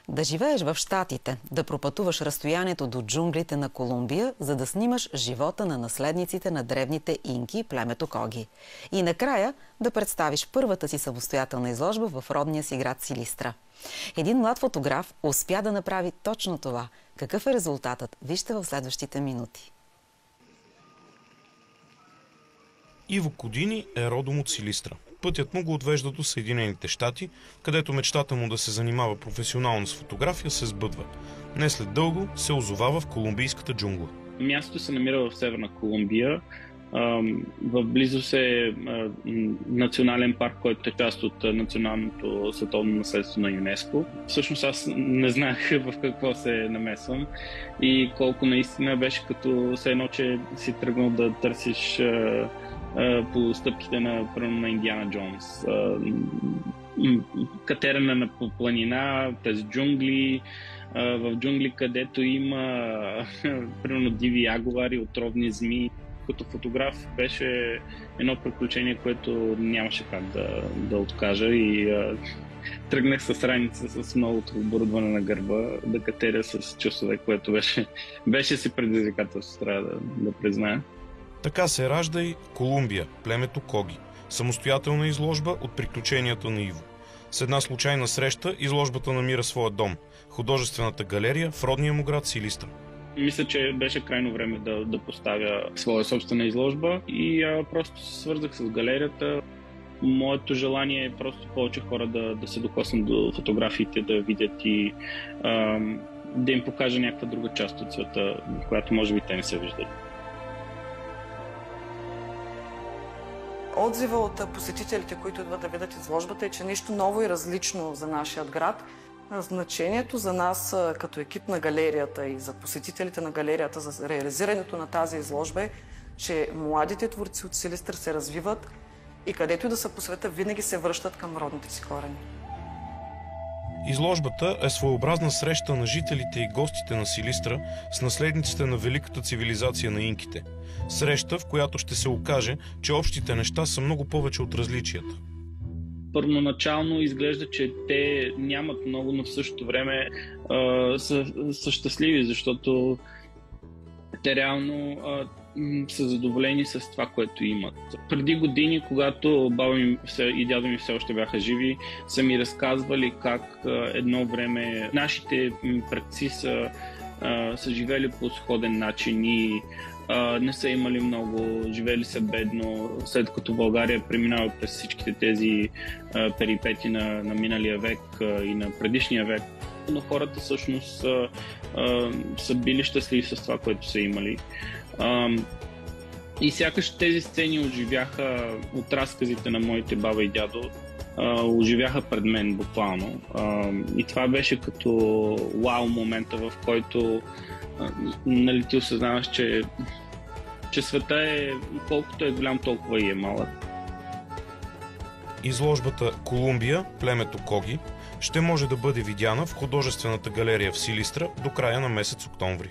Да живееш в Щатите, да пропътуваш разстоянието до джунглите на Колумбия, за да снимаш живота на наследниците на древните инки, племето Коги. И накрая да представиш първата си самостоятелна изложба в родния си град Силистра. Един млад фотограф успя да направи точно това. Какъв е резултатът? Вижте в следващите минути. Иво Кодини е родом от Силистра. Пътят му го отвежда до Съединените щати, където мечтата му да се занимава професионално с фотография се сбъдва. Не след дълго се озовава в колумбийската джунгла. Мястото се намира в Северна Колумбия. В близост е национален парк, който е част от националното световно наследство на ЮНЕСКО. Всъщност аз не знаех в какво се намесвам и колко наистина беше като все едно, че си тръгнал да търсиш по стъпките на Индиана Джонс. Катерене по планина, през джунгли, в джунгли, където има примерно диви ягуари, отровни змии. Като фотограф беше едно приключение, което нямаше как да откажа и тръгнах с раница с многото оборудване на гърба да катеря с часове, което беше си предизвикателство, трябва да призная. Така се ражда и Колумбия, племето Коги. Самостоятелна изложба от приключенията на Иво. С една случайна среща изложбата намира своя дом – художествената галерия в родния му град Силистра. Мисля, че беше крайно време да поставя своя собствена изложба и просто се свързах с галерията. Моето желание е просто повече хора да се докоснат до фотографиите, да видят и да им покажа някаква друга част от света, която може би те не са виждали. Отзива от посетителите, които идват да видят изложбата, е, че нещо ново и различно за нашия град. Значението за нас като екип на галерията и за посетителите на галерията за реализирането на тази изложба е, че младите творци от Силистра се развиват и където и да са по света, винаги се връщат към родните си корени. Изложбата е своеобразна среща на жителите и гостите на Силистра с наследниците на великата цивилизация на инките. Среща, в която ще се окаже, че общите неща са много повече от различията. Първоначално изглежда, че те нямат много, но в същото време са щастливи, защото те реално са задоволени с това, което имат. Преди години, когато баба ми и дядо ми все още бяха живи, са ми разказвали как едно време нашите предци са живели по сходен начин и не са имали много, живели са бедно, след като България преминава през всичките тези перипети на миналия век и на предишния век. Но хората всъщност са били щастливи с това, което са имали. И сякаш тези сцени оживяха от разказите на моите баба и дядо, оживяха пред мен буквално. И това беше като вау момента, в който ти осъзнаваш, че света е колкото е голям, толкова и е малък. Изложбата Колумбия, племето Коги ще може да бъде видяна в художествената галерия в Силистра до края на месец октомври.